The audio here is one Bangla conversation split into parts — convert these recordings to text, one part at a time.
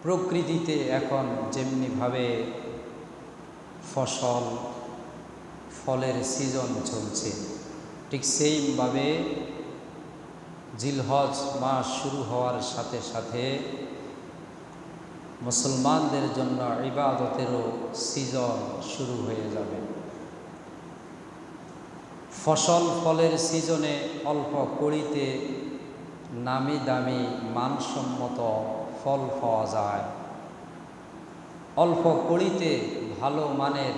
প্রকৃতিতে এখন যেমনিভাবে ফসল ফলের সিজন চলছে, ঠিক সেইভাবে জিলহজ মাস শুরু হওয়ার সাথে সাথে মুসলমানদের জন্য ইবাদতেরও সিজন শুরু হয়ে যাবে। ফসল ফলের সিজনে অল্প কড়িতে নামি দামি মানসম্মত ফল পাওয়া যায়, অল্প কড়িতে ভালো মানের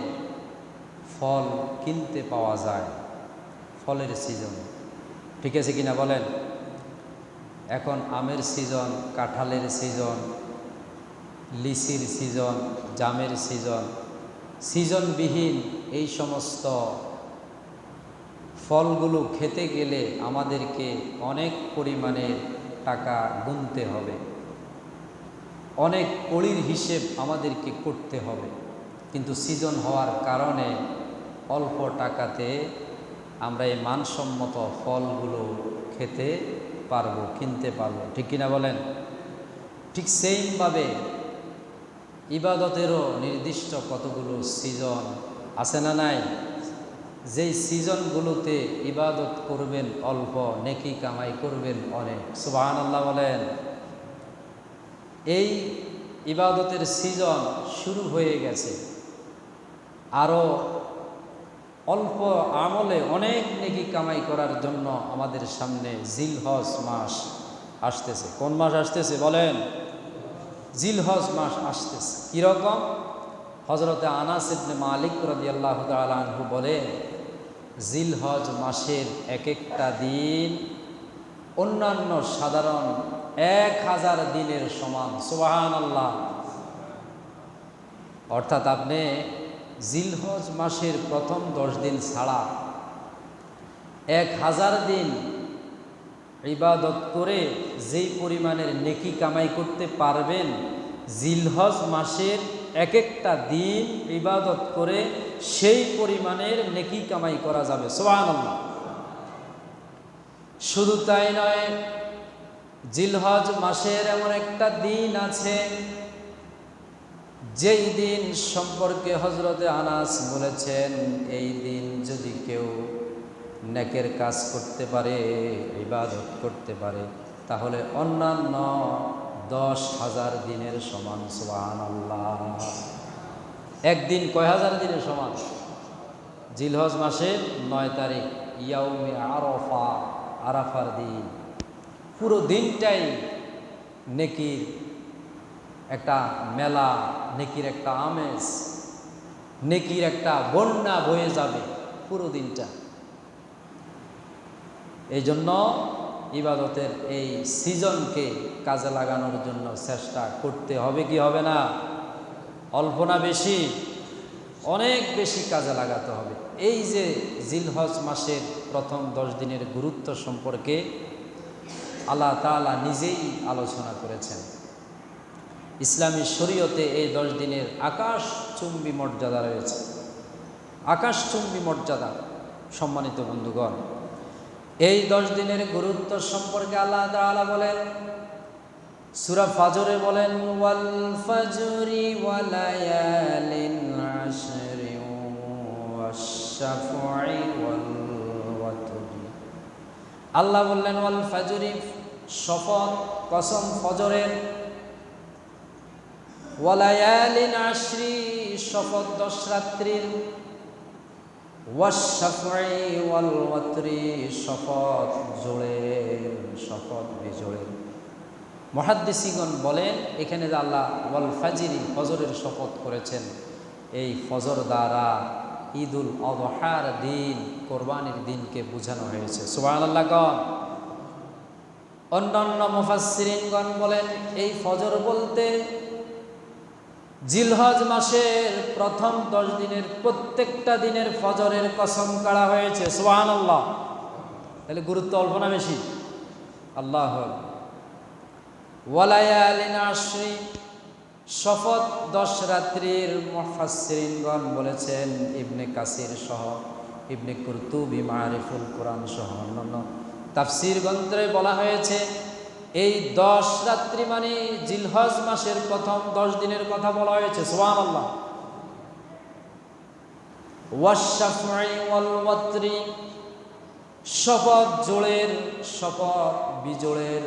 ফল কিনতে পাওয়া যায় ফলের সিজনে। ঠিক আছে কিনা বলেন? এখন আমের সিজন, কাঁঠালের সিজন, লিচির সিজন, জামের সিজন, সিজনবিহীন এই সমস্ত ফলগুলো খেতে গেলে আমাদেরকে অনেক পরিমাণের টাকা গুনতে হবে, অনেক কড়ির হিসেব আমাদেরকে করতে হবে। কিন্তু সিজন হওয়ার কারণে অল্প টাকাতে আমরা এই মানসম্মত ফলগুলো খেতে পারবো, কিনতে পারবো। ঠিক কিনা বলেন? ঠিক সেইভাবে ইবাদতেরও নির্দিষ্ট কতগুলো সিজন আছে না নাই? যেই সিজনগুলোতে ইবাদত করবেন অল্প, নেকি কামাই করবেন অনেক। সুবহানাল্লাহ বলেন। এই ইবাদতের সিজন শুরু হয়ে গেছে, আরও অল্প আমলে অনেক নেকি কামাই করার জন্য আমাদের সামনে জিলহজ মাস আসতেছে। কোন মাস আসতেছে বলেন? জিলহজ মাস আসতেছে। কীরকম? হযরতে আনাস ইবনে মালিক রাদিয়াল্লাহু তাআলা আনহু বলেন, জিলহজ মাসের এক একটা দিন অন্যান্য সাধারণ 1000 দিনের সমান। সুবহানাল্লাহ। অর্থাৎ আপনি জিলহজ মাসের প্রথম 10 দিন ছাড়া 1000 দিন ইবাদত করে যেই পরিমাণের নেকি কামাই করতে পারবেন, জিলহজ মাসের এক একটা দিন ইবাদত করে সেই পরিমাণের নেকি কামাই করা যাবে। সুবহানাল্লাহ। শুধু তাই নয়, জিলহজ মাসের এমন একটা দিন আছে যেই দিন সম্পর্কে হযরতে আনাস বলেছেন, এই দিন যদি কেউ নেকের কাজ করতে পারে, ইবাদত করতে পারে, তাহলে অন্যান্য 10,000 দিনের সমান। সুবহানাল্লাহ। একদিন কয় হাজার দিনের সমান? জিলহজ মাসের 9 তারিখ ইয়াউমে আরাফা, আরাফার দিন, পুরো দিনটাই নেকির একটা মেলা, নেকির একটা আমেজ, নেকির একটা বন্যা বয়ে যাবে পুরো দিনটা। এই জন্য ইবাদতের এই সিজনকে কাজে লাগানোর জন্য চেষ্টা করতে হবে, কি হবে না? অল্প না বেশি? অনেক বেশি কাজে লাগাতে হবে। এই যে জিলহজ মাসের প্রথম 10 দিনের গুরুত্ব সম্পর্কে আল্লাহ তাআলা নিজেই আলোচনা করেছেন। ইসলামী শরীয়তে এই 10 দিনের আকাশচুম্বী মর্যাদা রয়েছে। আকাশচুম্বী মর্যাদা। সম্মানিত বন্ধুগণ, এই 10 দিনের গুরুত্ব সম্পর্কে আল্লাহ তাআলা বলেন সূরা ফাজরে, বলেন ওয়াল ফাজরি ওয়া লায়ালিন আশরি ওয়াশ-শাফঈ ওয়াল ওয়াতরি। আল্লাহ বললেন ওয়াল ফাজরি, শপথ, কসম ফজরের, ওয়া লায়ালিন আশরি, শপথ 10 রাত্রির, ওয়াশ-শাফঈ ওয়াল ওয়াতরি, শপথ জোড়ের, শপথ বিজোড়ের। মুহাদ্দিসিগণ বলেন এখানে যে আল্লাহ ওয়াল ফাজরি, ফজরের শপথ করেছেন, এই ফজর দ্বারা ঈদুল আযহার দিন, কোরবানির দিনকে বোঝানো হয়েছে। সুবহানাল্লাহ গণ। অন্যান্য মুফাসসিরিনগণ বলেন এই ফজর বলতে জিলহজ মাসের প্রথম 10 দিনের প্রত্যেকটা দিনের ফজরের কসম কাড়া হয়েছে। সুবহানাল্লাহ। তাহলে গুরুত্ব অল্প না বেশি? আল্লাহু আকবার। ওয়া লায়ালিন আশরি, শপথ 10 রাত্রির। মুফাসসিরিনগণ বলেছেন, ইবনে কাসির সহ, ইবনে কুরতুবী মারিফুল কোরআন সহ অন্যান্য তাফসীর গ্রন্থে বলা হয়েছে এই 10 রাত্রি মানে জিলহজ মাসের প্রথম 10 দিনের কথা বলা হয়েছে। সুবহানাল্লাহ। ওয়াশ-শাফঈ ওয়াল ওয়াতরি, শপথ জোড়ের, শপথ বিজোড়ের।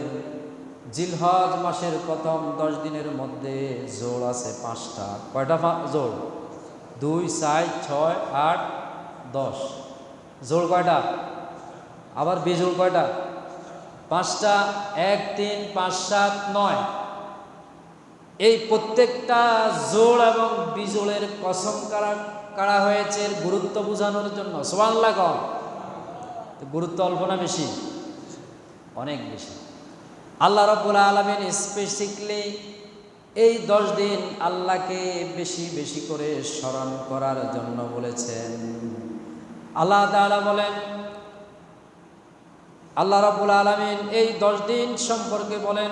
জিলহজ মাসের প্রথম 10 দিনের মধ্যে জোড় আছে 5টা। কয়টা জোড়? 2, 4, 6, 8, 10। জোড় কয়টা? আবার বিজোড় কয়টা? 5টা। 1, 3, 5, 7, 9। এই প্রত্যেকটা জোড় এবং বিজোড়ের কসম কাড়া হয়েছে গুরুত্ব বোঝানোর জন্য। সুবহানাল্লাহ। কম গুরুত্ব অল্প না বেশি? অনেক বেশি। আল্লাহ রাব্বুল আলামিন স্পেসিফিকলি এই 10 দিন আল্লাহকে বেশি বেশি করে স্মরণ করার জন্য বলেছেন। আল্লাহ তাআলা বলেন, আল্লাহ রাব্বুল আলামিন এই 10 দিন সম্পর্কে বলেন,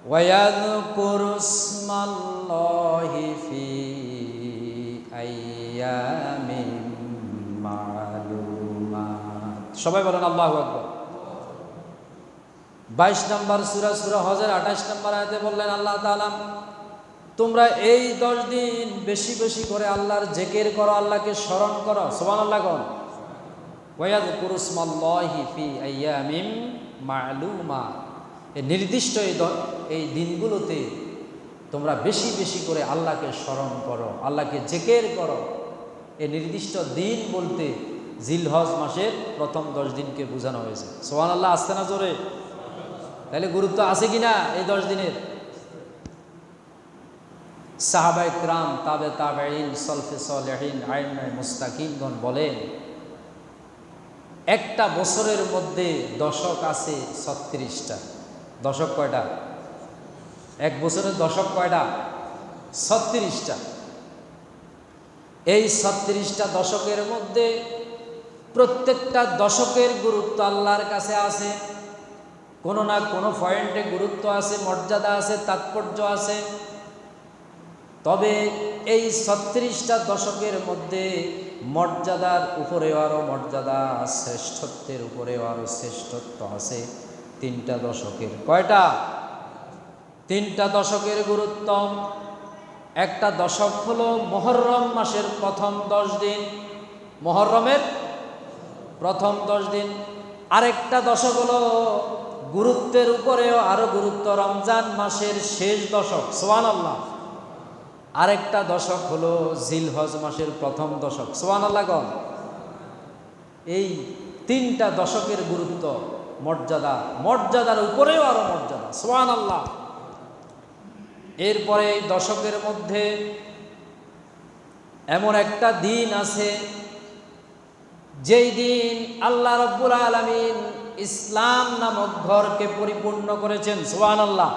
ওয়ায়াযকুরুসমাল্লাহি ফি আইয়ামিন মা'লুমাত। সবাই বলেন আল্লাহু আকবার। 22 নম্বর সূরা, সূরা হজের 28 নম্বর আয়াতে বললেন আল্লাহ তাআলা, তোমরা এই 10 দিন বেশি বেশি করে আল্লাহর জিকির করো, আল্লাহকে স্মরণ করো। সুবহানাল্লাহ। কোন ওয়ায়াযকুরুসমাল্লাহি ফি আইয়ামিন মা'লুমাত, এই নির্দিষ্ট এই দিনগুলোতে তোমরা বেশি বেশি করে আল্লাহকে স্মরণ করো, আল্লাহকে জিকির করো। এই নির্দিষ্ট দিন বলতে জিলহজ মাসের প্রথম 10 দিনকে বোঝানো হয়েছে। সুবহানাল্লাহ। আসছে না জোরে? তাহলে গুরুত্ব আছে কিনা এই 10 দিনের? সাহাবায়ে কিরাম, তাবে তাবেঈন, সলফে সালেহিন, আইম্মায়ে মুস্তাকিমগণ বলেন, একটা বছরের মধ্যে দশক আছে 36টা। দশক কয়টা? এক বছরের দশক কয়টা? 36টা। এই 36টা দশকের মধ্যে প্রত্যেকটা দশকের গুরুত্ব আল্লাহর কাছে আছে। কোনো না কোনো পয়েন্টে গুরুত্ব আছে, মর্যাদা আছে, তাৎপর্য আছে। তবে এই 36টা দশকের মধ্যে মর্যাদার উপরেও আরও মর্যাদা, শ্রেষ্ঠত্বের উপরেও আরও শ্রেষ্ঠত্ব আছে 3টা দশকের। কয়টা? 3টা দশকের গুরুত্ব। একটা দশক হলো মুহররম মাসের প্রথম 10 দিন, মুহররমের প্রথম 10 দিন। আরেকটা দশক হলো গুরুত্বের উপরেও আরো গুরুত্ব, রমজান মাসের শেষ দশক। সুবহানাল্লাহ। আরেকটা দশক হলো জিলহজ মাসের প্রথম দশক। সুবহানাল্লাহ। কোন এই 3টা দশকের গুরুত্ব, মর্যাদা, মর্যাদার উপরেও আরো মর্যাদা। সুবহানাল্লাহ। এরপরে এই দশকের মধ্যে এমন একটা দিন আছে যেই দিন আল্লাহ রাব্বুল আলামিন ইসলাম নামক ঘরকে পরিপূর্ণ করেছেন। সুবহানাল্লাহ।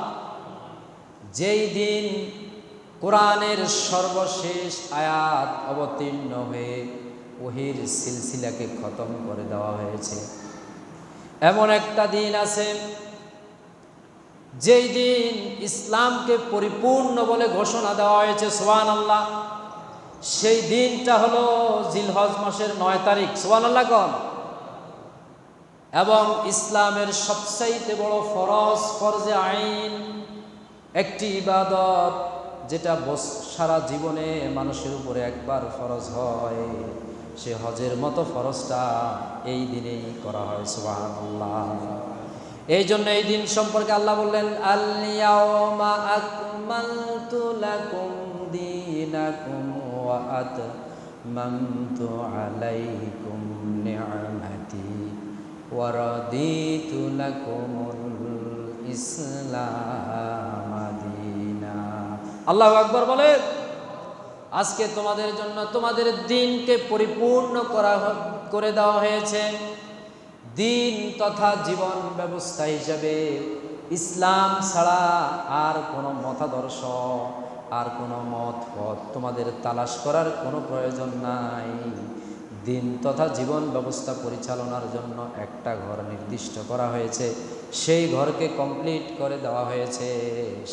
যেই দিন কোরআনের সর্বশেষ আয়াত অবতীর্ণ হয়ে ওহীর সিলসিলাকে খতম করে দেওয়া হয়েছে, এমন একটা দিন আছে যেই দিন ইসলামকে পরিপূর্ণ বলে ঘোষণা দেওয়া হয়েছে। সুবহানাল্লাহ। সেই দিনটা হলো জিলহজ মাসের 9 তারিখ। সুবহানাল্লাহ। কোন এবং ইসলামের সবচাইতে বড় ফরজ, ফরজে আইন, একটি ইবাদত যেটা সারা জীবনে মানুষের উপরে একবার ফরজ হয়, সে হজের মতো ফরজটা এই দিনেই করা হয়। সুবহানাল্লাহ। এই জন্য এই দিন সম্পর্কে আল্লাহ বললেন, আল ইয়াউমা আকমালতু লাকুম দীনাকুম ওয়া আতমামতু আলাইকুম নি'মাতি ওয়া রাদিতু লাকুমুল ইসলাম দীনা। আল্লাহু আকবার বলেন। আজকে তোমাদের জন্য তোমাদের দিনকে পরিপূর্ণ করে দেওয়া হয়েছে। দিন তথা জীবন ব্যবস্থা হিসাবে ইসলাম ছাড়া আর কোনো মতাদর্শ, আর কোনো মত পথ তোমাদের তালাশ করার কোনো প্রয়োজন নাই। দিন তথা জীবন ব্যবস্থা পরিচালনার জন্য একটা ঘর নির্দিষ্ট করা হয়েছে, সেই ঘরকে কমপ্লিট করে দেওয়া হয়েছে।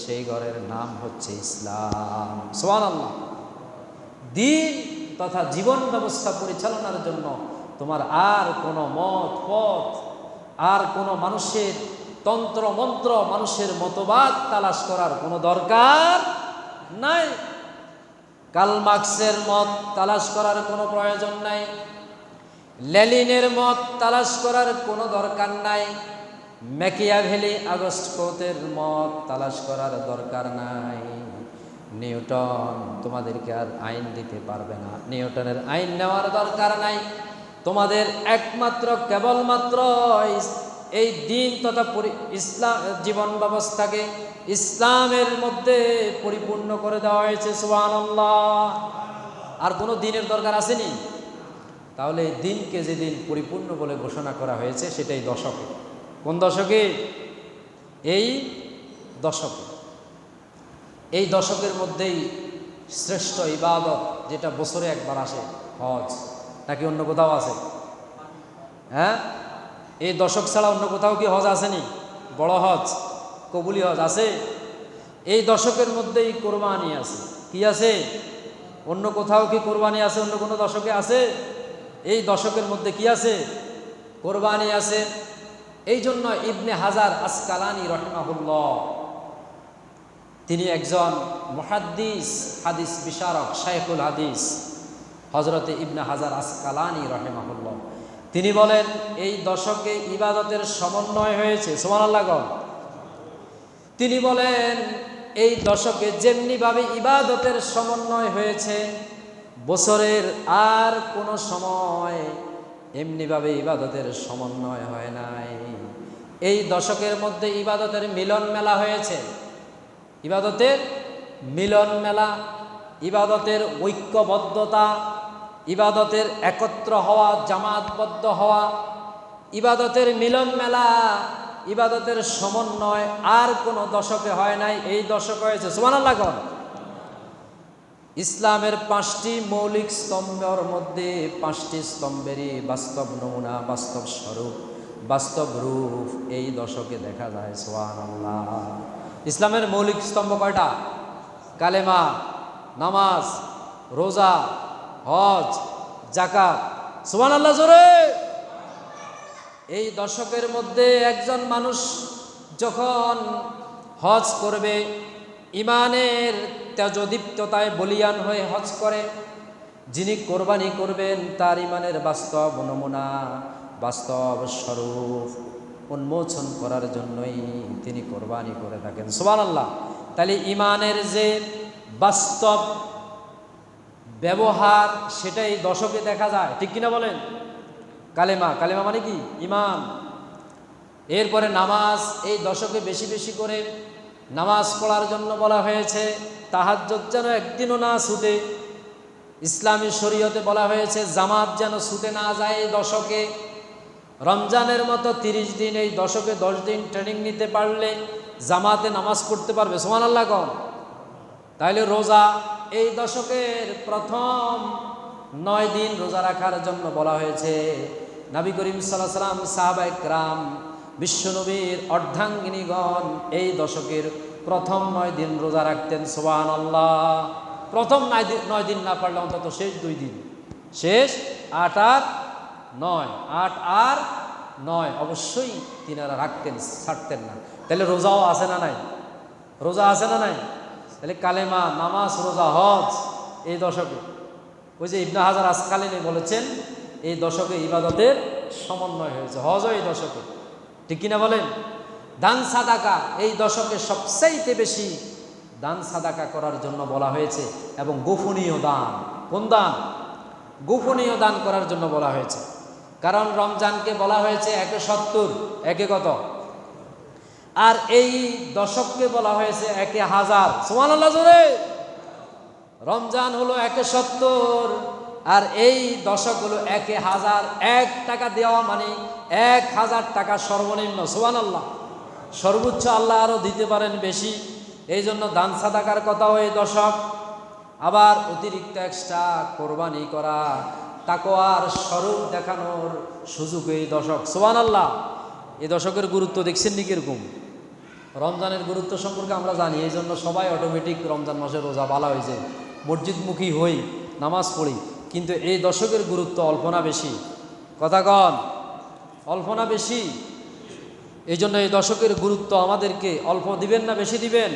সেই ঘরের নাম হচ্ছে ইসলাম। সুবহানাল্লাহ। দিন তথা জীবন ব্যবস্থা পরিচালনার জন্য তোমার আর কোনো মত পথ, আর কোনো মানুষের তন্ত্র মন্ত্র মানুষের মতবাদ তালাশ করার কোনো দরকার নাই। কার্ল মার্কসের মত তালাশ করার কোনো প্রয়োজন নাই, লেনিনের মত তালাশ করার কোনো দরকার নাই, ম্যাকিয়াভেলি আগস্ট কোতের মত তালাশ করার দরকার নাই। নিউটন তোমাদেরকে আর আইন দিতে পারবে না, নিউটনের আইন নেওয়ার দরকার নাই। তোমাদের একমাত্র কেবলমাত্র এই দিন তথা ইসলাম জীবন ব্যবস্থাকে ইসলামের মধ্যে পরিপূর্ণ করে দেওয়া হয়েছে। সুবহানাল্লাহ। আর কোনো দিনের দরকার আসেনি। তাহলে এই দিনকে যেদিন পরিপূর্ণ বলে ঘোষণা করা হয়েছে সেটাই দশকে। কোন দশকে? এই দশকে। এই দশকের মধ্যেই শ্রেষ্ঠ ইবাদত যেটা বছরে একবার আসে, হজ। নাকি অন্য কোথাও আছে? হ্যাঁ, এই দশক ছাড়া অন্য কোথাও কি হজ আসেনি? বড় হজ, কবুলি হজ আছে। এই দশকের মধ্যেই কোরবানি আছে। কি আছে? অন্য কোথাও কি কোরবানি আছে? অন্য কোনো দশকে আছে? এই দশকের মধ্যে কি আছে? কোরবানি আছে। এই জন্য ইবনে হাজার আসকালানি রাহিমাহুল্লাহ, তিনি একজন মুহাদ্দিস, হাদিস বিশারক, শাইখুল হাদিস হযরতে ইবনে হাজার আসকালানি রাহিমাহুল্লাহ, তিনি বলেন এই দশকে ইবাদতের সমন্বয় হয়েছে। সুবহানাল্লাহ। তিনি বলেন এই দশকে যেমনিভাবে ইবাদতের সমন্বয় হয়েছে বছরের আর কোনো সময় এমনিভাবে ইবাদতের সমন্বয় হয় নাই। এই দশকের মধ্যে ইবাদতের মিলন মেলা হয়েছে। ইবাদতের মিলন মেলা, ইবাদতের ঐক্যবদ্ধতা, ইবাদতের একত্র হওয়া, জামাতবদ্ধ হওয়া, ইবাদতের মিলন মেলা, ইবাদতের সমন্বয় আর কোনো দশকে হয় নাই, এই দশক হয়েছে। সুবহানাল্লাহ। ইসলামের 5টি মৌলিক স্তম্ভের মধ্যে 5টি স্তম্ভেরই বাস্তব নমুনা, বাস্তব স্বরূপ, বাস্তব রূপ এই দশকে দেখা যায়। সুবহানাল্লাহ। ইসলামের মৌলিক স্তম্ভ কয়টা? কালেমা, নামাজ, রোজা, হজ, যাকাত। সুবহানাল্লাহ জোরে। এই দশকের মধ্যে একজন মানুষ যখন হজ করবে, ইমানের তেজদীপ্ততায় বলিয়ান হয়ে হজ করে, যিনি কোরবানি করবেন তার ইমানের বাস্তব নমুনা, বাস্তব স্বরূপ উন্মোচন করার জন্যই তিনি কোরবানি করে থাকেন। সুবহানাল্লাহ। তাহলে ইমানের যে বাস্তব ব্যবহার সেটাই দশকে দেখা যায়, ঠিক কিনা বলেন? কালেমা, কালেমা মানে কি? ইমান। এরপরে নামাজ, এই দশকে বেশি বেশি করে নামাজ পড়ার জন্য বলা হয়েছে। তাহাজ্জুদ যেন একদিনও না ছুটে। ইসলামী শরীয়তে বলা হয়েছে জামাত যেন ছুটে না যায় এই দশকে। রমজানের মতো 30 দিন, এই দশকে 10 দিন ট্রেনিং নিতে পারলে জামাতে নামাজ পড়তে পারবে। সুবহানাল্লাহ। তাইলে রোজা, এই দশকের প্রথম 9 দিন রোজা রাখার জন্য বলা হয়েছে। নবী করিম সাল্লাল্লাহু আলাইহি সাল্লাম, সাহাবায়ে কেরাম, বিশ্বনবীর অর্ধাঙ্গিনীগণ এই দশকের প্রথম 9 দিন রোজা রাখতেন। সুবহানাল্লাহ। প্রথম 9 দিন না পারলে অন্তত শেষ 2 দিন, শেষ 8 আর 9, 8 আর 9 অবশ্যই তিনারা রাখতেন, ছাড়তেন না। তাহলে রোজাও আছে না নাই? রোজা আছে না নাই? তাহলে কালেমা, নামাজ, রোজা, হজ এই দশকে। ওই যে ইবনে হাজার আসকালানি বলেছেন এই দশকে ইবাদতের সমন্বয় হয়েছে। হজও এই দশকে, ঠিক কিনা বলেন? দান সাদাকা এই দশকে সবচাইতে বেশি দান সাদাকা করার জন্য বলা হয়েছে, এবং গোপনীয় দান। কোন দান? গোপনীয় দান করার জন্য বলা হয়েছে। কারণ রমজানকে বলা হয়েছে 170, একে কত? আর এই দশককে বলা হয়েছে 1000। সুবহানাল্লাহ জোরে। রমজান হলো 170 আর এই দশক হলো 1000। 1 টাকা দেওয়া মানে 1000 টাকা সর্বনিম্ন। সুবহানাল্লাহ। সর্বোচ্চ আল্লাহ আরো দিতে পারেন বেশি, এই জন্য দান সাদাকার কথাও এই দশক। আবার অতিরিক্ত এক্সট্রা কোরবানি করা, তাকওয়ার স্বরূপ দেখানোর সুযোগ এই দশক। সুবহানাল্লাহ। এই দশকের গুরুত্ব দেখছেন নি কিরকম? রমজানের গুরুত্ব সম্পর্কে আমরা জানি, এই জন্য সবাই অটোমেটিক রমজান মাসে রোজা বালা হয়েছে, মসজিদমুখী হই, নামাজ পড়ি। কিন্তু এই দশকের গুরুত্ব অল্প না বেশি? কথা কন, অল্প না বেশি? এই জন্য এই দশকের গুরুত্ব আমাদেরকে অল্প দিবেন না বেশি দিবেন?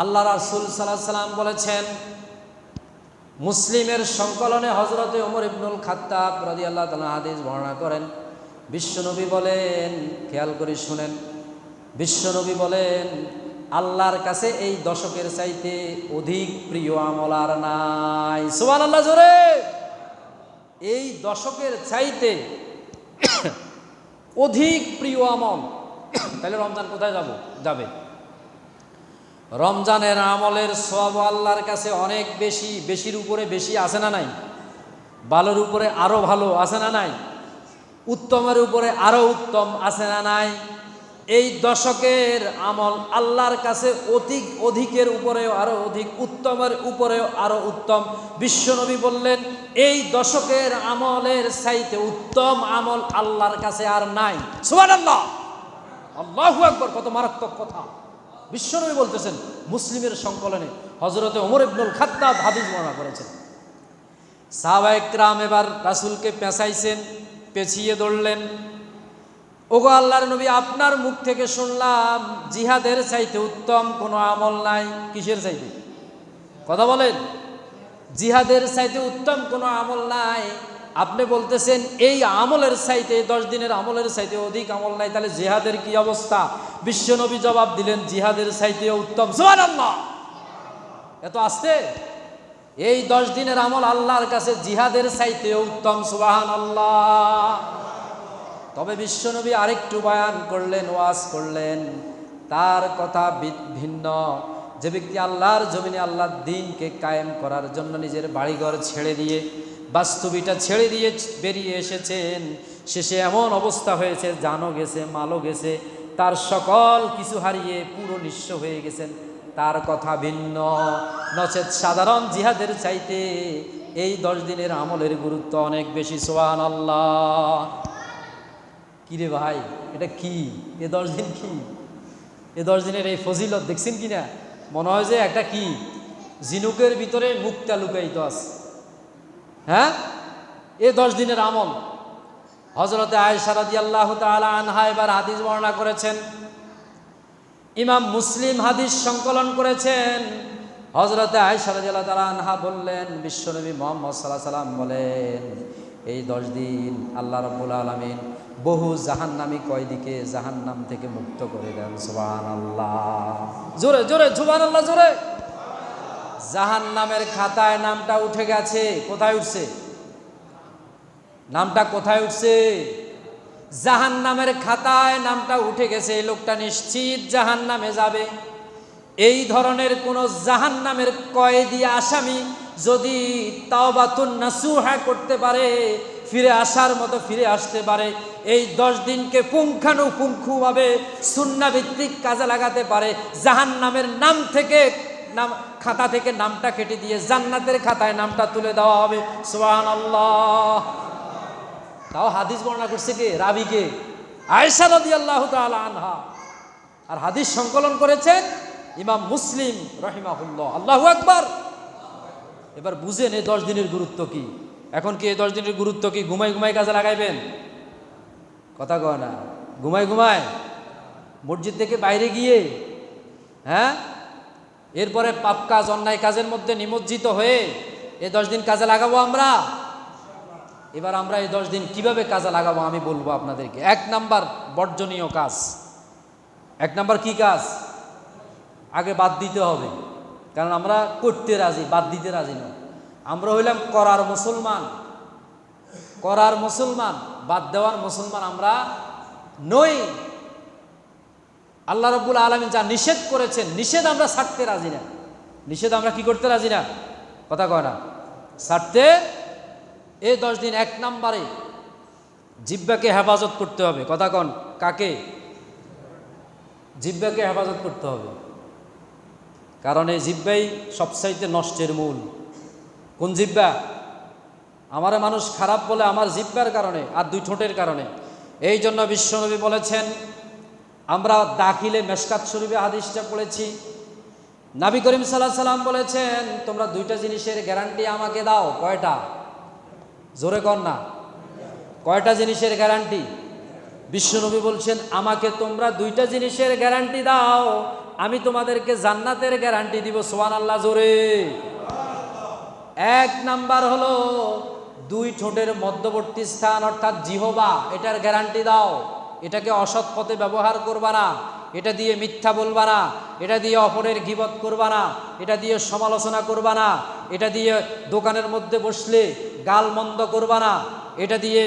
আল্লাহ রাসূল সাল্লাল্লাহু আলাইহি সাল্লাম বলেছেন, মুসলিমের সংকলনে হযরতে ওমর ইবনুল খাত্তাব রাদিয়াল্লাহু তাআলা হাদিস বর্ণনা করেন, বিশ্বনবী বলেন, খেয়াল করে শুনেন, বিশ্বনবী বলেন, আল্লাহর কাছে এই দশকের চাইতে অধিক প্রিয় আমল আর নাই। সুবহানাল্লাহ জোরে। এই দশকের চাইতে অধিক প্রিয় আমল। তাহলে রমজান কোথায় যাবে? রমজানের আমলের সওয়াব আল্লাহর কাছে অনেক বেশি, বেশির উপরে বেশি আছে না নাই? ভালোর উপরে আরো ভালো আছে না নাই? উত্তমের উপরে আরো উত্তম আছে না নাই? এই দশকের আমল আল্লাহর কাছে অধিকের উপরেও আরো অধিক, উত্তমের উপরেও আরো উত্তম। বিশ্বনবী বললেন, এই দশকের আমলের চাইতে উত্তম আমল আল্লাহর কাছে আর নাই। সুবহানাল্লাহ, আল্লাহু আকবার। কত মারাত্মক কথা বিশ্বনবী বলতেছেন। মুসলিমের সংকলনে হযরতে ওমর ইবনুল খাত্তাব হাদিস বর্ণনা করেছেন। সাহাবায়ে কেরাম এবার রাসূলকে পেঁচাইছেন, পেঁচিয়ে ধরলেন, ওগো আল্লাহর নবী, আপনার মুখ থেকে শুনলাম জিহাদের চাইতে উত্তম কোনো আমল নাই। কিসের চাইতে? কথা বলেন। জিহাদের চাইতে উত্তম কোনো আমল নাই। আপনি বলতেছেন এই আমলের চাইতে, 10 দিনের আমলের চাইতে অধিক আমল নাই, তাহলে জিহাদের কি অবস্থা? বিশ্বনবী জবাব দিলেন, জিহাদের চাইতে উত্তম। সুবহানাল্লাহ। এত আসতে এই 10 দিনের আমল আল্লাহর কাছে জিহাদের চাইতে উত্তম। সুবহানাল্লাহ। তবে বিশ্বনবী আরেকটু বয়ান করলেন, ওয়াজ করলেন, তার কথা ভিন্ন। যে ব্যক্তি আল্লাহর জমিনে আল্লাহর দ্বীনকে কায়েম করার জন্য নিজের বাড়িঘর ছেড়ে দিয়ে, বাস্তবিটা ছেড়ে দিয়ে বেরিয়ে এসেছেন, শেষে এমন অবস্থা হয়েছে, জানও গেছে, মালও গেছে, তার সকল কিছু হারিয়ে পুরো নিঃস্ব হয়ে গেছেন, তার কথা ভিন্ন। নচেত সাধারণ জিহাদের চাইতে এই 10 দিনের আমলের গুরুত্ব অনেক বেশি। সুবহানাল্লাহ। কিরে ভাই, এটা কি? এ 10 দিন কি? এ 10 দিনের এই ফজিলত দেখছেন কিনা? মনে হয় যে একটা কি ঝিনুকের ভিতরে মুক্তা লুকায়িত আছে। হ্যাঁ, এ 10 দিনের আমল। হযরতে আয়েশা রাদিয়াল্লাহু তাআলা আনহা এবার হাদিস বর্ণনা করেছেন, ইমাম মুসলিম হাদিস সংকলন করেছেন। হযরতে আয়েশা রাদিয়াল্লাহু তাআলা আনহা বললেন, বিশ্বনবী মুহাম্মদ সাল্লাল্লাহু আলাইহি সাল্লাম বলেন, এই 10 দিন আল্লাহ রাব্বুল আলামিন বহু জাহান্নামী কয়েদিকে জাহান্নাম থেকে মুক্ত করে দেন। সুবহানাল্লাহ। জোরে জোরে সুবহানাল্লাহ জোরে। জাহান্নামের খাতায় নামটা উঠে গেছে। কোথায় উঠছে? নামটা কোথায় উঠছে? জাহান্নামের খাতায় নামটা উঠে গেছে। এই লোকটা নিশ্চিত জাহান্নামে যাবে। এই ধরনের কোন জাহান্নামের কয়েদি আসামি যদি তাওবাতুন নাসুহা করতে পারে, ফিরে আসার মতো ফিরে আসতে পারে, এই 10 দিনকে পুঙ্খানুপুঙ্খভাবে সুন্নাহ ভিত্তিক কাজে লাগাতে পারে, জাহান্নামের নাম থেকে খাতা থেকে নামটা কেটে দিয়ে জান্নাতের খাতায় নামটা তুলে দেওয়া হবে। সুবহানাল্লাহ। তাও হাদিস বর্ণনা করছে কে? রাবীকে আয়েশা রাদিয়াল্লাহু তাআলা আনহা। আর হাদিস সংকলন করেছেন ইমাম মুসলিম রাহিমাহুল্লাহ। আল্লাহু আকবার। এবার বুঝেন এই 10 দিনের গুরুত্ব কি। এখন কি এই 10 দিনের গুরুত্ব কি ঘুমাই ঘুমাই কাজে লাগাইবেন? কথা কয় না। ঘুমাই মসজিদ থেকে বাইরে গিয়ে, হ্যাঁ, এরপরে পাপ কাজ, অন্যায় কাজের মধ্যে নিমজ্জিত হয়ে এই 10 দিন কাজে লাগাবো আমরা। এবার আমরা এই 10 দিন কিভাবে কাজে লাগাবো আমি বলবো আপনাদেরকে। 1 নাম্বার বর্জনীয় কাজ। 1 নাম্বার কি কাজ? আগে বাদ দিতে হবে, কারণ আমরা করতে রাজি, বাদ দিতে রাজি নয়। আমরা হইলাম করার মুসলমান, বাদ দেওয়ার মুসলমান আমরা নই। আল্লাহ রাব্বুল আলামিন যা নিষেধ করেছেন, নিষেধ আমরা ছাড়তে রাজি না। নিষেধ আমরা কি করতে রাজি না? কথা কয় না। ছাড়তে এই 10 দিন 1 নাম্বারে জিহ্বাকে হেফাজত করতে হবে। কথা কন, কাকে? জিহ্বাকে হেফাজত করতে হবে, কারণ এই জিহ্বাই সবচাইতে নষ্টের মূল। কোন জিহ্বা? আমারে মানুষ খারাপ বলে আমার জিহ্বার কারণে আর 2 ঠোঁটের কারণে। এই জন্য বিশ্বনবী বলেছেন, আমরা দাখিলে মেশকাত শরীফে হাদিসটা পড়েছি, নবী করিম সাল্লাল্লাহু আলাইহি সাল্লাম বলেছেন, তোমরা 2টা জিনিসের গ্যারান্টি আমাকে দাও। কয়টা? জোরে কর না। কয়টা জিনিসের গ্যারান্টি? বিশ্বনবী বলছেন, আমাকে তোমরা দুইটা জিনিসের গ্যারান্টি দাও, আমি তোমাদেরকে জান্নাতের গ্যারান্টি দিব। সুবহানাল্লাহ জোরে। এক নাম্বার হলো দুই ঠোঁটের মধ্যবর্তী স্থান অর্থাৎ জিহবা, এটার গ্যারান্টি দাও। এটাকে অসৎ পথে ব্যবহার করবা না, এটা দিয়ে মিথ্যা বলবা না, এটা দিয়ে অপরের গীবত করবা না, এটা দিয়ে সমালোচনা করবা না, এটা দিয়ে দোকানের মধ্যে বসলে গাল মন্দ করবা না, এটা দিয়ে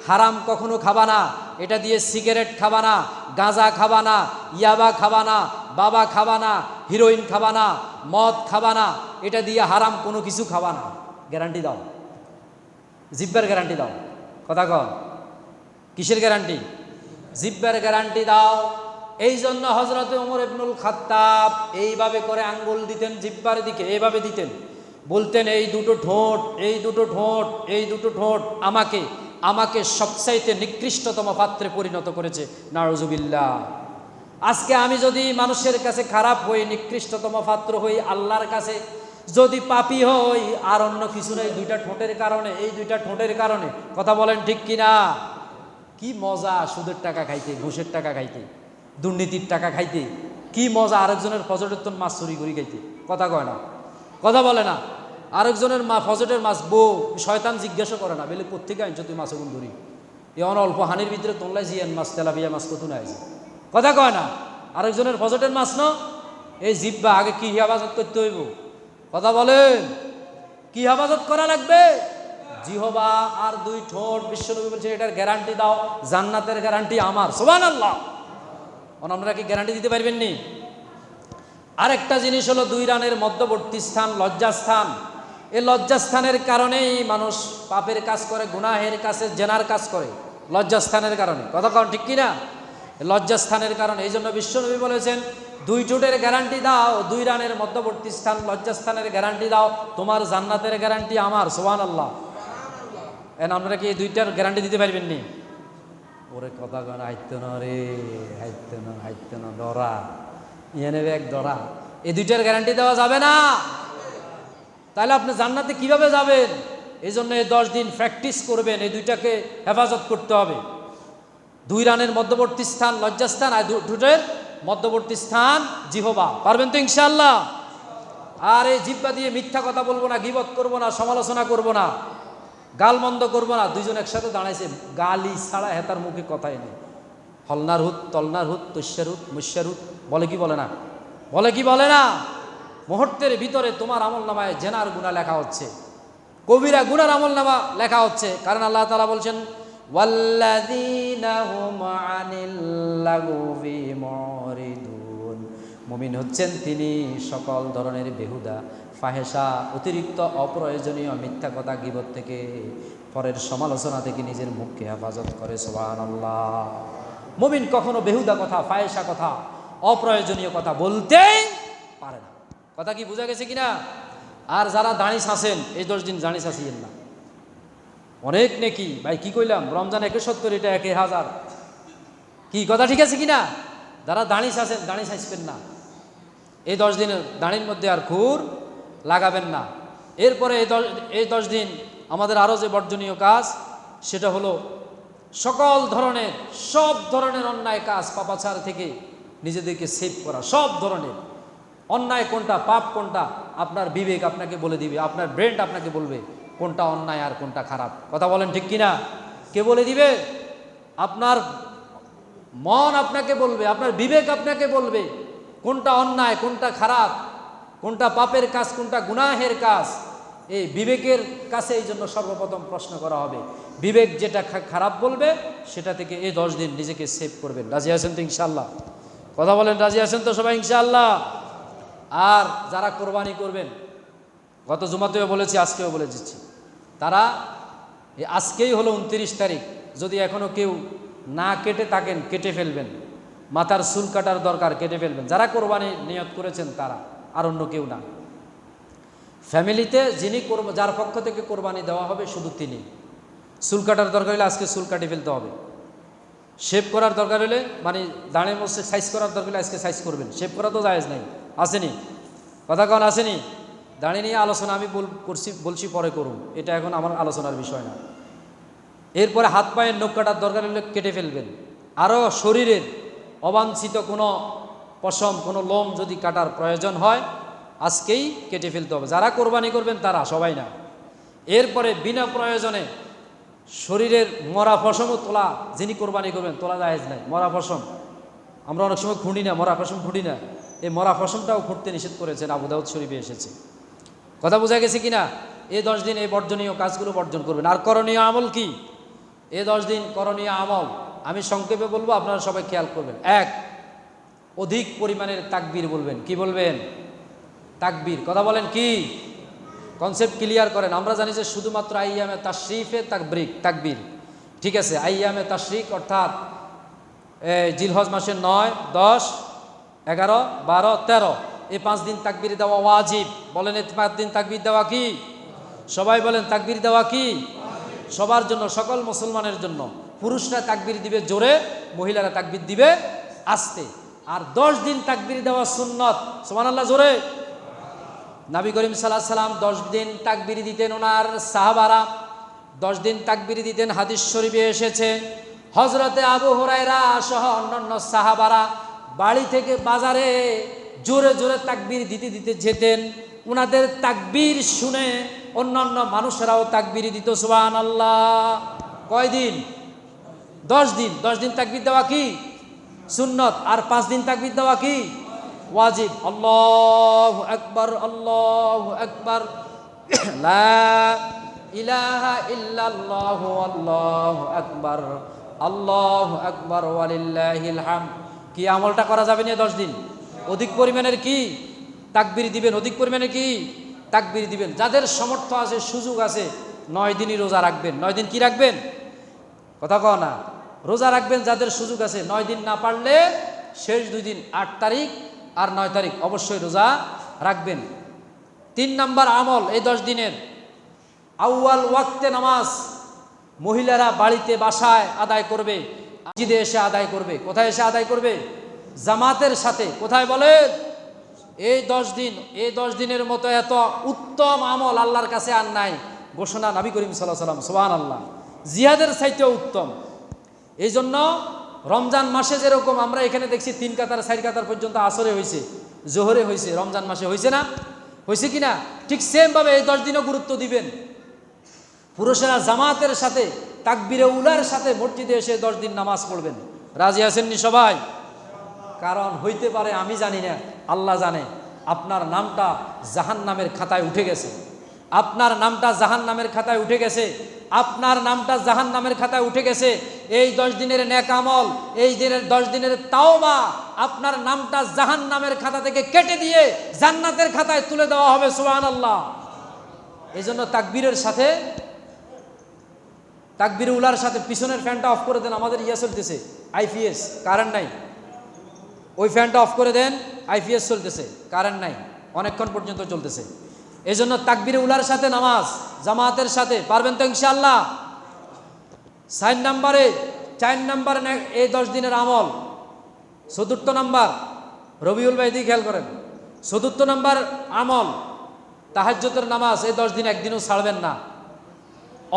হারাম কখনো খাবা না, এটা দিয়ে সিগারেট খাবা না, গাঁজা খাবা না, ইয়াবা খাবা না, বাবা খাবা না, হিরোইন খাবা না, মদ খাবা না, এটা দিয়ে হারাম কোনো কিছু খাবা না। গ্যারান্টি দাও, জিব্বার গ্যারান্টি দাও। কথা কন, কিসের গ্যারান্টি? জিব্বার গ্যারান্টি দাও। এই জন্য হযরতে ওমর ইবনুল খাত্তাব এইভাবে করে আঙ্গুল দিতেন জিব্বার দিকে, এইভাবে দিতেন, বলতেন এই দুটো ঠোঁট, এই দুটো ঠোঁট, এই দুটো ঠোঁট আমাকে আমাকে সবচাইতে নিকৃষ্টতম পাত্রে পরিণত করেছে। নাউজুবিল্লাহ। আজকে আমি যদি মানুষের কাছে খারাপ হই, নিকৃষ্টতম পাত্র হই, আল্লাহর কাছে যদি পাপী হই, আর অন্য কিছু নেই, দুইটা ঠোঁটের কারণে, এই দুইটা ঠোঁটের কারণে। কথা বলেন ঠিক কিনা? কি মজা সুদের টাকা খাইতে, ঘুষের টাকা খাইতে, দুর্নীতির টাকা খাইতে, কি মজা আরেকজনের ফজরের মাছ চুরি করে খাইতে। কথা কয় না, কথা বলে না। আরেকজনের ফজরের মাছ বউ শয়তান জিজ্ঞাসা করে না, বেলে কোত্থেকে আনছো তুই মাছ গুণ ধরি, এমন অল্প হানির ভিতরে তোমলাই জিয়ান মাছ, তেলাপিয়া মাছ কত না আছে। কথা কয় না। আরেকজনের ফজরের মাছ ন, এই জিব্বা আগে কি হেফাজত করতে হইব? কথা বলেন, কি হেফাজত করা লাগবে? জিহবা আর দুই ঠোঁট। বিশ্বনবী বলছে এটার গ্যারান্টি দাও, জান্নাতের গ্যারান্টি আমার। সুবহানাল্লাহ। আপনারা কি গ্যারান্টি দিতে পারবেন নি? আরেকটা জিনিস হলো দুই রানের মধ্যবর্তী স্থান, লজ্জাস্থান। এই লজ্জাস্থানের কারণেই মানুষ পাপের কাজ করে, গুনাহের কাছে জেনার কাজ করে, লজ্জাস্থানের কারণে। কথা কন ঠিক কিনা? লজ্জাস্থানের কারণে। এই জন্য বিশ্বনবী বলেছেন দুই ঠোঁটের গ্যারান্টি দাও, দুই রানের মধ্যবর্তী স্থান লজ্জাস্থানের গ্যারান্টি দাও, তোমার জান্নাতের গ্যারান্টি আমার। সুবহানাল্লাহ। আপনারা কি এই দুইটার গ্যারান্টি দিতে পারবেন নি? ওরে কথা কন, হাইতো না রে, হাইতো না, ডরা ইয়ে এক ডরা। এই দুইটার গ্যারান্টি দেওয়া যাবে না। তাহলে আপনি জান্নাতে কিভাবে যাবেন? এই জন্য এই 10 দিন প্র্যাকটিস করবেন, এই দুইটাকে হেফাজত করতে হবে। দুই রানের মধ্যবর্তী স্থান লজ্জাস্থান, আর ঠোঁটের মধ্যবর্তী স্থান জিহবা। পারবেন তো ইনশাআল্লাহ? আর এই জিহ্বা দিয়ে মিথ্যা কথা বলবো না, গীবত করবো না, সমালোচনা করবো না, গালমন্দ করবো না। দুইজন একসাথে দাঁড়াইছে, গালি ছাড়া হেতার মুখে কথাই নেই। হলনার হুত, তলনার হুত, তৈশ্যার হুত, মুশ্যার হুত, বলে কি বলে না? বলে কি বলে না? মুহূর্তের ভিতরে তোমার আমল নামায় জেনার গুনাহ লেখা হচ্ছে, কবিরা গুনার আমল নামা লেখা হচ্ছে। কারণ আল্লাহ তাআলা বলছেন ওয়াল্লাযীনা হুম আনিল লাগবি মুরিদুন। মুমিন হচ্ছেন তিনি সকল ধরনের বেহুদা, ফাহেসা, অতিরিক্ত অপ্রয়োজনীয় মিথ্যা কথা, গীবত থেকে, পরের সমালোচনা থেকে নিজের মুখকে হেফাজত করে। সুবহানাল্লাহ। মুমিন কখনো বেহুদা কথা, ফাহেসা কথা, অপ্রয়োজনীয় কথা বলতে পারে না। কথা কি বোঝা গেছে কিনা? আর যারা দাঁড়ি ছাঁচেন, এই 10 দিন দাঁড়ি ছাঁচিয়েন না, অনেক নেকি। ভাই কি কইলাম, রমজান 71, এটা 1000। কি কথা ঠিক আছে কিনা? যারা দাঁড়ি ছাঁচেন, দাঁড়ি ছাঁচবেন না। এই 10 দিনের দাঁড়ির মধ্যে আর খুর লাগাবেন না। এরপরে এই 10 দিন আমাদের আরও যে বর্জনীয় কাজ, সেটা হলো সকল ধরনের, সব ধরনের অন্যায় কাজ, পাপাচার থেকে নিজেদেরকে সেভ করা। সব ধরনের অন্যায় কোনটা, পাপ কোনটা, আপনার বিবেক আপনাকে বলে দিবে, আপনার ব্রেন আপনাকে বলবে কোনটা অন্যায় আর কোনটা খারাপ। কথা বলেন ঠিক কিনা? কে বলে দিবে? আপনার মন আপনাকে বলবে, আপনার বিবেক আপনাকে বলবে কোনটা অন্যায়, কোনটা খারাপ, কোনটা পাপের কাজ, কোনটা গুনাহের কাজ। এই বিবেকের কাছে এই জন্য সর্বপ্রথম প্রশ্ন করা হবে। বিবেক যেটা খারাপ বলবে সেটা থেকে এই 10 দিন নিজেকে সেভ করবেন। রাজি আছেন তো ইনশাআল্লাহ? কথা বলেন, রাজি আছেন তো সবাই ইনশাআল্লাহ? আর যারা কোরবানি করবেন, গত জুমাতেও বলেছি, আজকেও বলে দিচ্ছি, তারা আজকেই হলো 29 তারিখ, যদি এখনো কেউ না কেটে থাকেন কেটে ফেলবেন। মাথার চুল কাটার দরকার, কেটে ফেলবেন। যারা কোরবানি নিয়ত করেছেন তারা, আর অন্য কেউ না। ফ্যামিলিতে যিনি যার পক্ষ থেকে কোরবানি দেওয়া হবে শুধু তিনি। চুল কাটার দরকার হলে আজকে চুল কাটে ফেলতে হবে। শেভ করার দরকার হলে, মানে দাঁড়ের মধ্যে সাইজ করার দরকার হলে আজকে সাইজ করবেন। শেভ করা তো জায়েজ নাই, আসেনি? কথা কন আসেনি? দাঁড়িয়ে নিয়ে আলোচনা আমি বলছি পরে করুন, এটা এখন আমার আলোচনার বিষয় না। এরপরে হাত পায়ের নখ কাটার দরকার হলে কেটে ফেলবেন। আরও শরীরের অবাঞ্ছিত কোনো পশম, কোনো লোম যদি কাটার প্রয়োজন হয় আজকেই কেটে ফেলতে হবে। যারা কোরবানি করবেন তারা, সবাই না। এরপরে বিনা প্রয়োজনে শরীরের মরা পশমও তোলা, যিনি কোরবানি করবেন তোলা জায়েজ নাই। মরা পশম আমরা অনেক সময় খুঁড়ি না, মরা পশম খুঁড়ি না, এই মরা পশমটাও খুঁড়তে নিষেধ করেছেন, আবু দাউদ শরীফে এসেছে। কথা বোঝা গেছে কিনা? এই 10 দিন এই বর্জনীয় কাজগুলো বর্জন করবেন। আর করণীয় আমল কি? এই 10 দিন করণীয় আমল আমি সংক্ষেপে বলবো, আপনারা সবাই খেয়াল করবেন। 1, অধিক পরিমাণের তাকবীর বলবেন। কি বলবেন? তাকবীর। কথা বলেন কি? কনসেপ্ট ক্লিয়ার করেন। আমরা জানি যে শুধুমাত্র আইয়ামে তাশরিফে তাকবীর, ঠিক আছে। আইয়ামে তাশরিক অর্থাৎ জিলহজ মাসের 9, 10, 11, 12, 13 এই 5 দিন তাকবীর দেওয়া ওয়াজিব। বলেন এই 5 দিন তাকবীর দেওয়া কি? সবাই বলেন তাকবীর দেওয়া কি? সবার জন্য, সকল মুসলমানের জন্য। পুরুষরা তাকবীর দিবে জোরে, মহিলারা তাকবীর দিবে আস্তে। আর 10 দিন তাকবীর দেওয়া সুন্নত। সুবহানাল্লাহ জোরে। নবী করিম সাল্লাল্লাহু আলাইহি সাল্লাম 10 দিন তাকবীর দিতেন। ওনার সাহাবারা 10 দিন তাকবীর দিতেন। হাদিস শরীফে এসেছে হযরতে আবু হুরায়রা সহ অন্যান্য সাহাবারা বাড়ি থেকে বাজারে জোরে জোরে তাকবীর দিতে দিতে যেতেন। ওনাদের তাকবীর শুনে অন্যান্য মানুষেরাও তাকবীর দিত। সুবহানাল্লাহ। কয় দিন? 10 দিন। 10 দিন তাকবীর দেওয়া কি? সুন্নত। আর 5 দিন তাকবীর দেওয়া কি? ওয়াজিব। আল্লাহু আকবার, আল্লাহু আকবার, লা ইলাহা ইল্লাল্লাহু, আল্লাহু আকবার, আল্লাহু আকবার, ওয়ালিল্লাহিল হামদ। কি আমলটা করা যাবে না 10 দিন? অধিক পরিমাণের কি? তাকবীর দিবেন। অধিক পরিমাণের কি? তাকবীর দিবেন। যাদের সামর্থ্য আছে, সুযোগ আছে, 9 দিনই রোজা রাখবেন। 9 দিন কি রাখবেন? কথা কও না। রোজা রাখবেন যাদের সুযোগ আছে। 9 দিন না পারলে শেষ 2 দিন 8 তারিখ আর 9 তারিখ অবশ্যই রোজা রাখবেন। 3 নাম্বার আমল এই 10 দিনের, আউয়াল ওয়াক্তে নামাজ মহিলারা বাড়িতে বাসায় আদায় করবে, মসজিদে এসে আদায় করবে। কোথায় এসে আদায় করবে? জামাতের সাথে। কোথায় বলেন? এই 10 দিন, এই 10 দিনের মতো এত উত্তম আমল আল্লাহর কাছে আর নাই। ঘোষণা নবী করিম সাল্লাল্লাহু আলাইহি ওয়াসাল্লাম। সুবহানাল্লাহ। জিহাদের চাইতেও উত্তম। এই জন্য রমজান মাসে যেরকম আমরা এখানে দেখছি 3 কাতার 4 কাতার পর্যন্ত আসরে হয়েছে, জোহরে হয়েছে, রমজান মাসে হয়েছে না? হয়েছে কিনা? ঠিক সেম ভাবে এই 10 দিনও গুরুত্ব দিবেন। পুরুষেরা জামাতের সাথে তাকবীরে উলার সাথে মসজিদে এসে 10 দিন নামাজ পড়বেন। রাজি আছেননি সবাই? কারণ হইতে পারে, আমি জানি না, আল্লাহ জানে, আপনার নামটা জাহান্নামের খাতায় উঠে গেছে। আপনার নামটা জাহান্নামের খাতায় উঠে গেছে। আপনার নামটা জাহান্নামের খাতায় উঠে গেছে। এই 10 দিনের নেক আমল, এই দিনের 10 দিনের তাওবা আপনার নামটা জাহান্নামের খাতা থেকে কেটে দিয়ে জান্নাতের খাতায় তুলে দেওয়া হবে। সুবহানাল্লাহ। এই জন্য তাকবীরের সাথে, তাকবীরে উলার সাথে পিছনের ফ্যানটা অফ করে দেন। আমাদের ইয়া চলতেছে আইপিএস, কারেন্ট নাই। ওই ফ্যানটা অফ করে দেন, আইপিএস চলতেছে, কারেন্ট নাই, অনেকক্ষণ পর্যন্ত চলতেছে। এই জন্য তাকবীরে উলার সাথে নামাজ জামাতের সাথে। পারবেন তো ইনশাআল্লাহ? 4 নম্বরে, 4 নম্বরে এই 10 দিনের আমল। 4র্থ নাম্বার, রবিউল ভাই দিয়ে খেয়াল করেন। 4র্থ নাম্বার আমল তাহাজ্জুদের নামাজ। এই 10 দিন একদিনও ছাড়বেন না।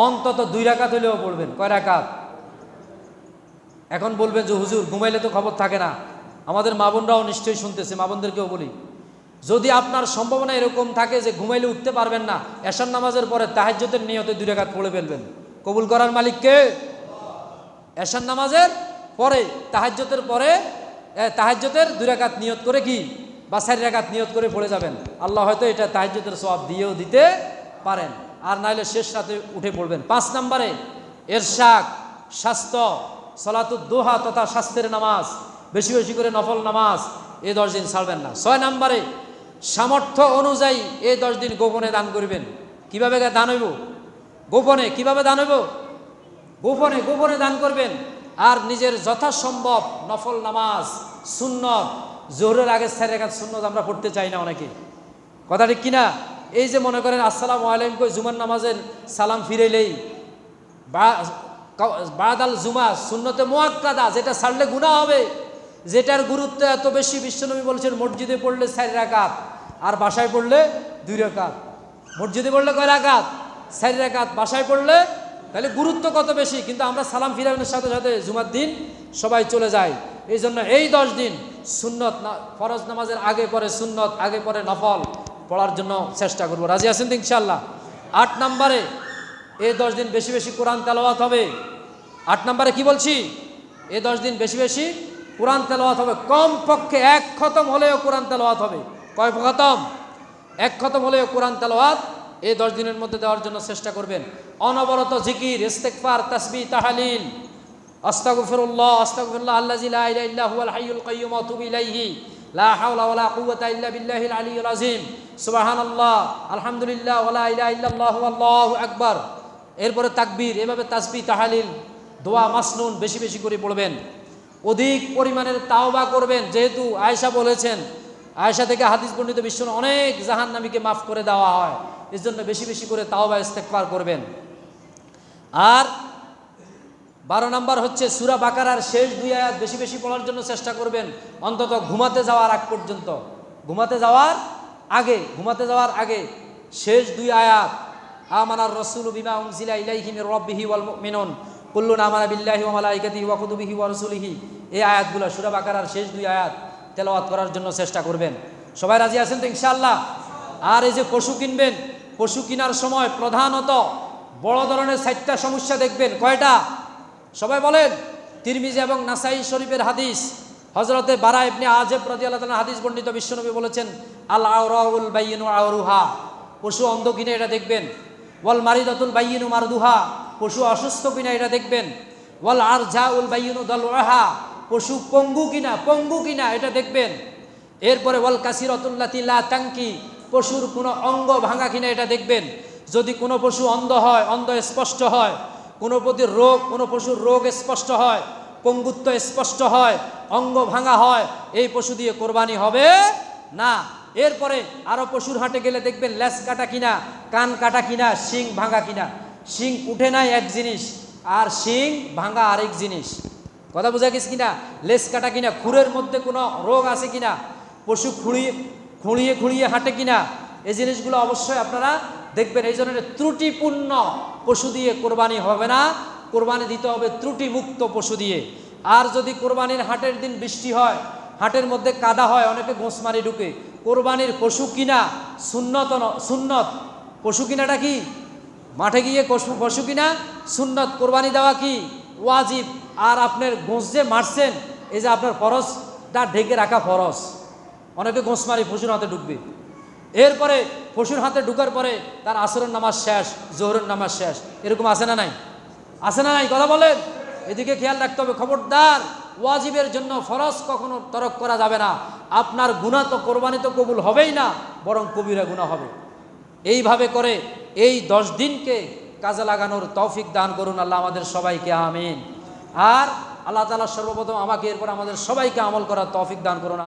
অন্তত 2 রাকাত হইলেও পড়বেন। কয় রাকাত? এখন বলবেন যে হুজুর ঘুমাইলে তো খবর থাকে না। আমাদের মা বোনরাও নিশ্চয়ই শুনতেছে, মা বোনদেরকেও বলি, যদি আপনার সম্ভাবনা এরকম থাকে যে ঘুমাইলে উঠতে পারবেন না, এশার নামাজের পরে তাহাজ্জুদের নিয়তে 2 রাকাত পড়ে ফেলবেন। কবুল করার মালিক কে? এশার নামাজের পরে, তাহাজ্জুদের পরে, তাহাজ্জুদের 2 রাকাত নিয়ত করে কি বা 4 রাকাত নিয়ত করে পড়ে যাবেন। আল্লাহ হয়তো এটা তাহাজ্জুদের সওয়াব দিয়েও দিতে পারেন। আর নাইলে শেষ রাতে উঠে পড়বেন। 5 নম্বরে এরশাক, স্বাস্থ্য, সালাতুদ দুহা তথা স্বাস্থ্যের নামাজ, বেশি বেশি করে নফল নামাজ এই 10 দিন ছাড়বেন না। 6 নম্বরে সামর্থ্য অনুযায়ী এই 10 দিন গোপনে দান করবেন। কিভাবে দান হইব? গোপনে। কিভাবে দান হইব? গোপনে, গোপনে দান করবেন। আর নিজের যথাসম্ভব নফল নামাজ, সুন্নত, জোহরের আগে 4 রাকাত সুন্নত আমরা পড়তে চাই না অনেকে। কথা ঠিক কিনা? এই যে মনে করেন আসসালামু আলাইকুম কই জুমার নামাজের সালাম ফিরাইলেই, বাদাল জুমা সুন্নতে মুআক্কাদা, যেটা ছাড়লে গুনাহ হবে, যেটার গুরুত্ব এত বেশি, বিশ্বনবী বলেছেন মসজিদে পড়লে 4 রাকাত আর বাসায় পড়লে 2 রাকাত। মসজিদে পড়লে কয় রাকাত? 4 রাকাত। বাসায় পড়লে তাহলে গুরুত্ব কত বেশি, কিন্তু আমরা সালাম ফিরানোর সাথে সাথে জুমার দিন সবাই চলে যায়। এই জন্য এই 10 দিন সুন্নত না, ফরজ নামাজের আগে পরে সুন্নত, আগে পরে নফল পড়ার জন্য চেষ্টা করব। রাজি আছেন তো ইনশাআল্লাহ? 8 নম্বরে এই 10 দিন বেশি বেশি কোরআন তেলাওয়াত হবে। 8 নম্বরে কি বলছি? এই 10 দিন বেশি বেশি কোরআন তেলাওয়াত হবে। কমপক্ষে 1 খতম হলেও কোরআন তেলাওয়াত হবে। কয় খতম? 1 খতম হলেও কোরআন তেলাওয়াত এই 10 দিনের মধ্যে দেওয়ার জন্য চেষ্টা করবেন। অনবরত জিকির, ইস্তেগফার, তাসবিহ, তাহলিল, আস্তাগফিরুল্লাহ, আস্তাগফিরুল্লাহ আল্লাযী লা ইলাহা ইল্লা হুয়াল হাইয়ুল কাইয়্যুম ওয়া আতুবু ইলাইহি, লা হাওলা ওয়ালা কুওয়াতা ইল্লা বিল্লাহিল আলিয়্যিল আযীম, সুবহানাল্লাহ, আলহামদুলিল্লাহ, ওয়ালা ইলাহা ইল্লাল্লাহু আল্লাহু আকবার। এরপরে তাকবীর, এভাবে তাসবিহ, তাহলিল, দোয়া মাসনুন বেশি বেশি করে পড়বেন। অধিক পরিমাণের তাওবা করবেন, যেহেতু আয়েশা বলেছেন, আয়েশা থেকে হাদিস বর্ণিত, বিশ্বের অনেক জাহান্নামীকে মাফ করে দেওয়া হয়। এর জন্য বেশি বেশি করে তাওবা ইস্তেগফার করবেন। আর 12 নম্বর হচ্ছে সূরা বাকারার শেষ 2 আয়াত বেশি বেশি পড়ার জন্য চেষ্টা করবেন, অন্তত ঘুমাতে যাওয়ার আগ পর্যন্ত। ঘুমাতে যাওয়ার আগে শেষ 2 আয়াত, আমানার রাসূলু বিমা উনজিলা ইলাইহি মির রাব্বিহি ওয়াল মুমিনুন কুল্লুন আমানা বিল্লাহি ওয়া মালাইকাতিহি ওয়া কুতুবিহি ওয়া রাসূলিহি, এই আয়াতগুলো সূরা বাকারার শেষ 2 আয়াত তেলাওয়াত করার জন্য চেষ্টা করবেন। সবাই রাজি আছেন তো ইনশাআল্লাহ? আর এই যে পশু কিনবেন, পশু কেনার সময় প্রধানত বড় ধরনের 4টা সমস্যা দেখবেন। কয়টা? সবাই বলেন। তিরমিজি এবং নাসাই শরীফের হাদিস, হযরতে বারা ইবনে আযিব রাদিয়াল্লাহু তাআলা হাদিস বর্ণিত, বিশ্বনবী বলেছেন, আল আওরাউল বাইয়িনু আওরুহা, পশু অন্ধ কিনা এটা দেখবেন। ওয়াল মারিদাতুল বাইয়িনু মারদুহা, পশু অসুস্থ কিনা এটা দেখবেন। ওয়াল আরজাউল বাইয়িনু দালউহা, পশু পঙ্গু কিনা এটা দেখবেন। এরপরে ওয়াল কাসিরাতুল্লাতি লা তানকি, পশুর কোনো অঙ্গ ভাঙা কিনা এটা দেখবেন। যদি কোনো পশু অন্ধ হয়, অন্ধ স্পষ্ট হয়, কোনো পশুর রোগ স্পষ্ট হয়, পঙ্গুত্ব স্পষ্ট হয়, অঙ্গ ভাঙা হয়, এই পশু দিয়ে কোরবানি হবে না। এরপরে আরো পশুর হাটে গেলে দেখবেন লেজ কাটা কিনা, কান কাটা কিনা, শিং ভাঙা কিনা। শিং উঠে নাই এক জিনিস, আর শিং ভাঙা আরেক জিনিস। কথা বোঝা গেছে কিনা? লেজ কাটা কিনা, খুরের মধ্যে কোনো রোগ আছে কিনা, পশু খুঁড়িয়ে হাঁটে কিনা, এই জিনিসগুলো অবশ্যই আপনারা দেখবেন। এই জন্য ত্রুটিপূর্ণ পশু দিয়ে কোরবানি হবে না, কোরবানি দিতে হবে ত্রুটিমুক্ত পশু দিয়ে। আর যদি কোরবানির হাটের দিন বৃষ্টি হয়, হাটের মধ্যে কাদা হয়, অনেকে গোঁসমারি ঢুকে, কোরবানির পশু কিনা সুন্নত। পশু কিনাটা কি? মাঠে গিয়ে পশু কিনা সুন্নত, কোরবানি দেওয়া কি ওয়াজিব। আর আপনার গোঁস যে মারছেন, এই যে আপনার ফরজটা ঢেকে রাখা ফরজ। অনেকে গোঁসমারি পশুর হাতে ঢুকবে, এরপরে পশুর হাতে ঢুকার পরে তার আসরের নামাজ শেষ, জোহরের নামাজ শেষ। এরকম আছে না নাই? আছে না নাই? কথা বলেন। এদিকে খেয়াল রাখতে হবে। খবরদার, ওয়াজিবের জন্য ফরজ কখনো তরক করা যাবে না। আপনার গুনাহ তো, কোরবানি তো কবুল হবেই না, বরং কবিরা গুনাহ হবে। এইভাবে করে এই 10 দিনকে কাজে লাগানোর তৌফিক দান করুন আল্লাহ আমাদের সবাইকে, আমিন। আর আল্লাহ তাআলা সর্বপ্রথম আমাকে, এরপর আমাদের সবাইকে আমল করার তৌফিক দান করুন।